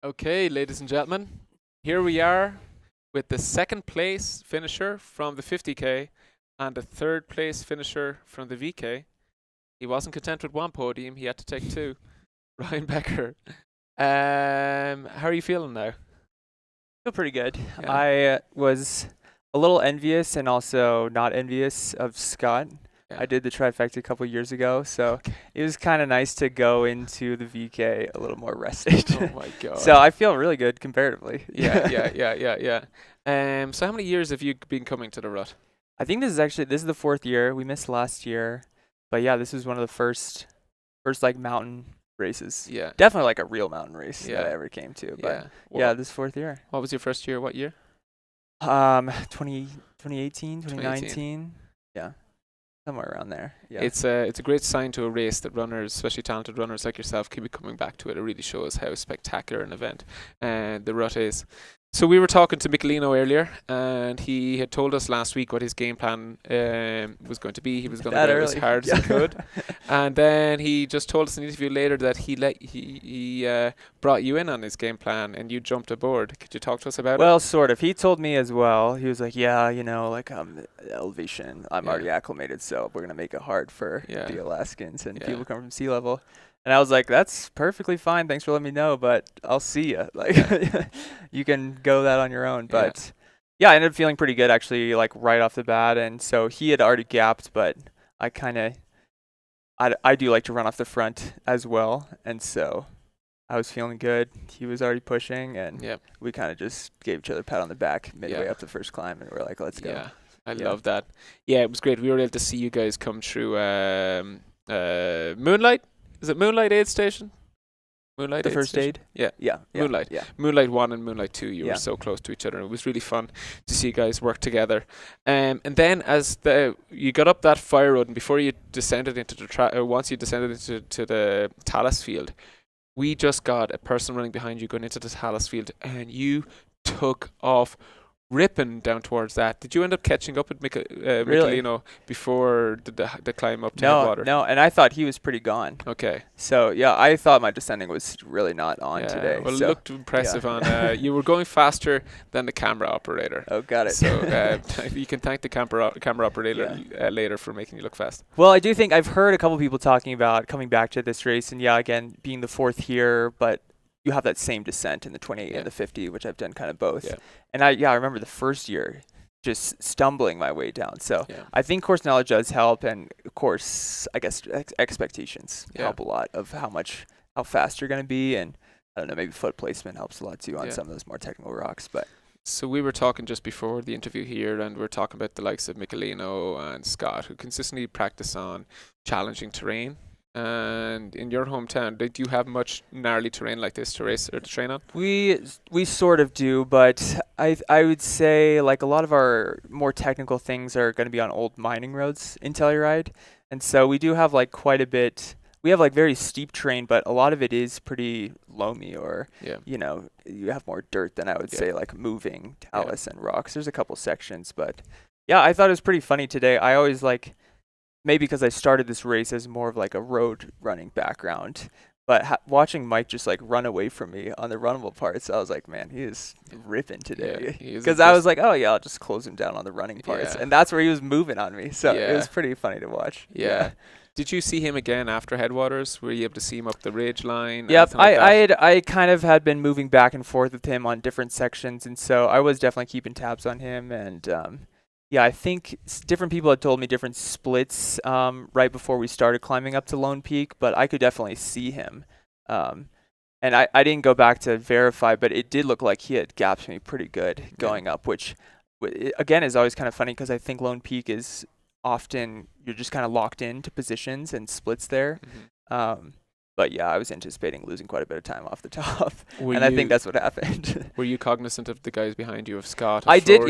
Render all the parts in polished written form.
Okay, ladies and gentlemen, here we are with the second place finisher from the 50k and the third place finisher from the VK. He wasn't content with one podium, he had to take two. Ryan Becker. How are you feeling now? Feel pretty good. Yeah. I was a little envious and also not envious of Scott. Yeah. I did the trifecta a couple years ago, so Okay. it was kind of nice to go into the VK a little more rested. Oh my god. So I feel really good comparatively. Yeah. So how many years have you been coming to the rut? I think this is the fourth year. We missed last year, but yeah, this was one of the first like mountain races. Yeah. Definitely like a real mountain race Yeah. that I ever came to. But Yeah. yeah, this fourth year. What was your first year? What year? 2018, 2019. Yeah. Somewhere around there. Yeah. It's a great sign to a race that runners, especially talented runners like yourself, keep coming back to it. It really shows how spectacular an event the rut is. So we were talking to Michelino earlier, and he had told us last week what his game plan was going to be. He was going to go as hard as he could, and then he just told us in an interview later that he brought you in on his game plan, and you jumped aboard. Could you talk to us about it? Well, sort of. He told me as well. He was like, "Yeah, like elevation. I'm already acclimated, so we're gonna make it hard for the Alaskans and people come from sea level." And I was like, "That's perfectly fine. Thanks for letting me know, but I'll see you. Like, you can go that on your own." But yeah, I ended up feeling pretty good actually, like right off the bat. And so he had already gapped, but I do like to run off the front as well, and so I was feeling good. He was already pushing, and we kind of just gave each other a pat on the back midway up the first climb, and we're like, "Let's go." Yeah, I love that. Yeah, it was great. We were able to see you guys come through Moonlight. Is it Moonlight Aid Station? Moonlight The Aid first Station? aid? Yeah. Moonlight. Yeah. Moonlight 1 and Moonlight 2, you were so close to each other. And it was really fun to see you guys work together. And then as you got up that fire road, and before you descended into once you descended into the Talus field, we just got a person running behind you going into the Talus field, and you took off ripping down towards that. Did you end up catching up with Michelino before the climb up to headwater? No, and I thought he was pretty gone. Okay. So yeah, I thought my descending was really not on today. Well, it looked impressive on. You were going faster than the camera operator. Oh, got it. So you can thank the camera operator later for making you look fast. Well, I do think I've heard a couple people talking about coming back to this race, and again being the fourth here, but you have that same descent in the 28 and the 50, which I've done kind of both. Yeah. And I remember the first year just stumbling my way down. So I think course knowledge does help, and of course, I guess expectations help a lot of how fast you're going to be, and I don't know, maybe foot placement helps a lot too on some of those more technical rocks. But so we were talking just before the interview here, and we're talking about the likes of Michelino and Scott, who consistently practice on challenging terrain. And in your hometown, do you have much gnarly terrain like this to race or to train on? We sort of do, but I would say like a lot of our more technical things are going to be on old mining roads in Telluride, and so we do have like quite a bit. We have like very steep terrain, but a lot of it is pretty loamy, or you have more dirt than I would say like moving talus and rocks. There's a couple sections, but I thought it was pretty funny today. I always like. Maybe because I started this race as more of like a road running background, but watching Mike just like run away from me on the runnable parts, I was like, man, he is ripping today. Because I was like, oh yeah, I'll just close him down on the running parts, and that's where he was moving on me. So it was pretty funny to watch. Yeah. Did you see him again after headwaters? Were you able to see him up the ridge line? Yep, I kind of had been moving back and forth with him on different sections, and so I was definitely keeping tabs on him, and I think different people had told me different splits right before we started climbing up to Lone Peak, but I could definitely see him. And I didn't go back to verify, but it did look like he had gapped me pretty good going up, which, again, is always kind of funny because I think Lone Peak is often you're just kind of locked into positions and splits there. Mm-hmm. But yeah, I was anticipating losing quite a bit of time off the top, I think that's what happened. Were you cognizant of the guys behind you, of Scott? I did,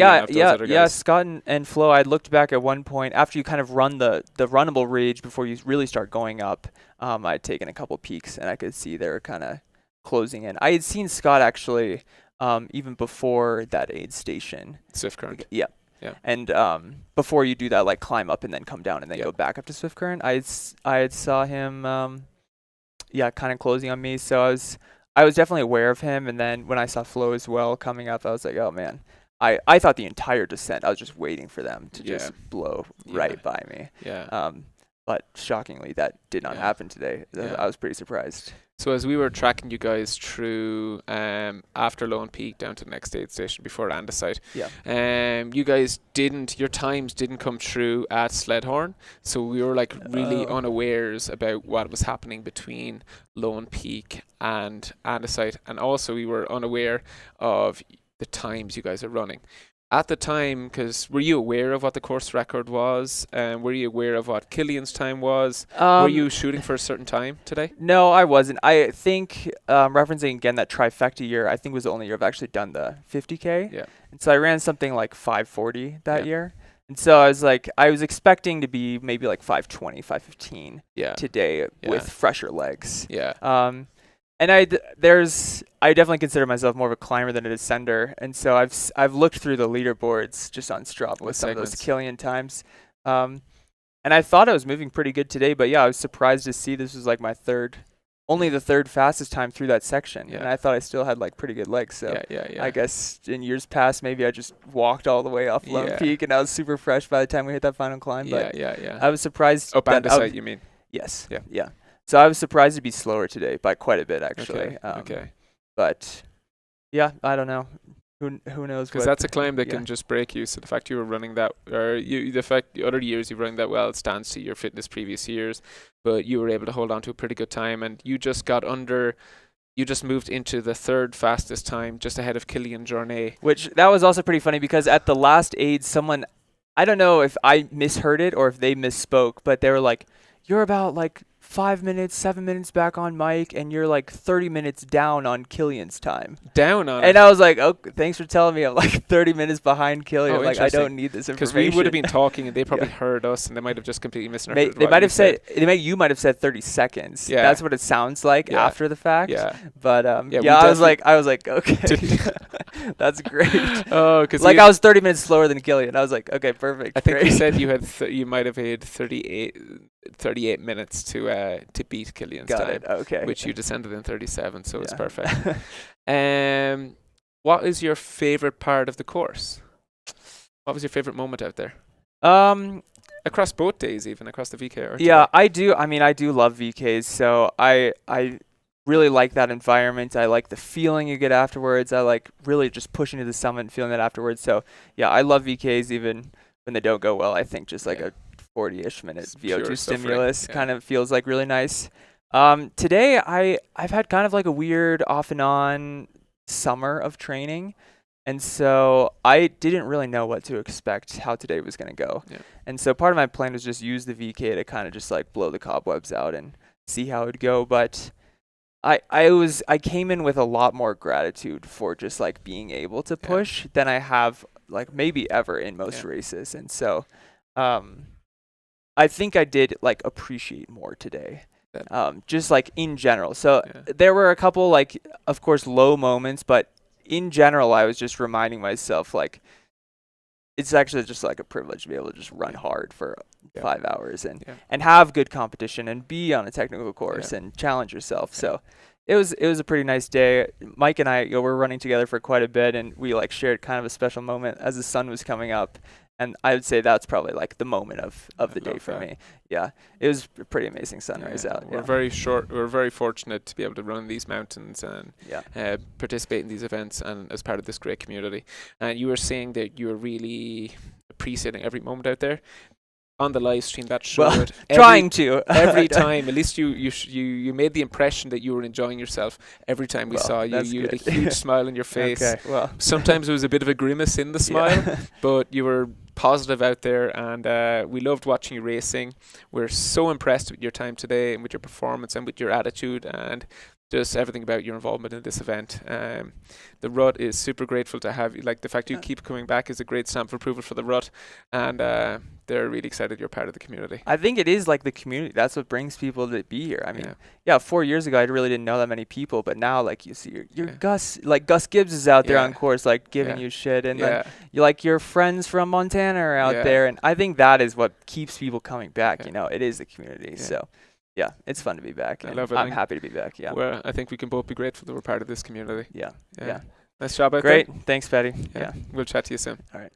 Scott and Flo. I looked back at one point after you kind of run the runnable ridge before you really start going up. I'd taken a couple peeks, and I could see they were kind of closing in. I had seen Scott actually even before that aid station. Swift Current. Yeah. And before you do that, like climb up and then come down and then go back up to Swift Current, I had saw him. Kind of closing on me. So I was definitely aware of him, and then when I saw Flo as well coming up, I was like, oh man. I thought the entire descent, I was just waiting for them to just blow right by me. Yeah. But shockingly, that did not happen today. Yeah. I was pretty surprised. So as we were tracking you guys through after Lone Peak down to the next aid station before Andesite, you guys your times didn't come through at Sledhorn, so we were like really unawares about what was happening between Lone Peak and Andesite, and also we were unaware of the times you guys are running. At the time, because were you aware of what the course record was? Were you aware of what Killian's time was? Were you shooting for a certain time today? No, I wasn't. I think, referencing again that trifecta year, I think was the only year I've actually done the 50K. Yeah. And so I ran something like 540 that year. And so I was expecting to be maybe like 520, 515 today with fresher legs. Yeah. And I definitely consider myself more of a climber than a descender, and so I've looked through the leaderboards just on Strava with some of those Killian times, and I thought I was moving pretty good today, but I was surprised to see this was like my only the third fastest time through that section, and I thought I still had like pretty good legs. So I guess in years past maybe I just walked all the way off Lone Peak, and I was super fresh by the time we hit that final climb. But I was surprised. Up Andesite, you mean? Yes. Yeah. So I was surprised to be slower today by quite a bit, actually. Okay. But I don't know. Who knows? Because that's a climb that can just break you. So the fact you were running that, or the fact the other years you've run that well, it stands to your fitness previous years. But you were able to hold on to a pretty good time, and you just moved into the third fastest time, just ahead of Killian Journey. Which that was also pretty funny because at the last aid, someone, I don't know if I misheard it or if they misspoke, but they were like, "You're about like 5 minutes, 7 minutes back on Mike, and you're like 30 minutes down on Killian's time." Down on And it. I was like, "Oh, thanks for telling me I'm like 30 minutes behind Killian." Like, I don't need this information. Because we would have been talking, and they probably heard us, and they might have just completely misunderstood. They might have said, you might have said 30 seconds. Yeah. That's what it sounds like after the fact. Yeah. But I was like, okay, that's great. Oh, because like I was 30 minutes slower than Killian. I was like, okay, perfect. I think you said you had you might have had 38 minutes to beat Killian's Got time. it. Okay. Which you descended in 37, so it's perfect. What is your favorite part of the course? What was your favorite moment out there? Across both days, even across the VK. Or I do. I mean, I do love VKs. So I really like that environment. I like the feeling you get afterwards. I like really just pushing to the summit and feeling that afterwards. So I love VKs even when they don't go well. I think just like a 40-ish minute VO2 stimulus kind of feels like really nice. Today I've had kind of like a weird off and on summer of training, and so I didn't really know what to expect, how today was going to go. And so part of my plan was just use the VK to kind of just like blow the cobwebs out and see how it would go. But I came in with a lot more gratitude for just like being able to push than I have like maybe ever in most races. And so I think I did like appreciate more today, just like in general. So there were a couple like, of course, low moments, but in general, I was just reminding myself like it's actually just like a privilege to be able to just run hard for 5 hours and have good competition and be on a technical course and challenge yourself. So it was a pretty nice day. Mike and I were running together for quite a bit, and we like shared kind of a special moment as the sun was coming up. And I would say that's probably like the moment of the day for me. Yeah, it was a pretty amazing sunrise out. We're very fortunate to be able to run these mountains and participate in these events and as part of this great community. And you were saying that you were really appreciating every moment out there. On the live stream, that showed every time. At least you made the impression that you were enjoying yourself every time we saw you. You had a huge smile on your face. Okay, well. Sometimes it was a bit of a grimace in the smile, but you were positive out there, and we loved watching you racing. We're so impressed with your time today and with your performance and with your attitude and just everything about your involvement in this event. The Rut is super grateful to have you. Like the fact you keep coming back is a great stamp of approval for the Rut, and they're really excited you're part of the community. I think it is like the community. That's what brings people to be here. I mean, 4 years ago I really didn't know that many people, but now like you see your Gus, like Gus Gibbs is out there on course like giving you shit, and then you like your friends from Montana are out there, and I think that is what keeps people coming back. You know, it is the community. So Yeah, it's fun to be back. I And love it. I'm And happy to be back. Yeah. I think we can both be grateful that we're part of this community. Yeah. Yeah. Yeah. Nice job out Great. Thanks, Patty. there. Yeah. We'll chat to you soon. All right.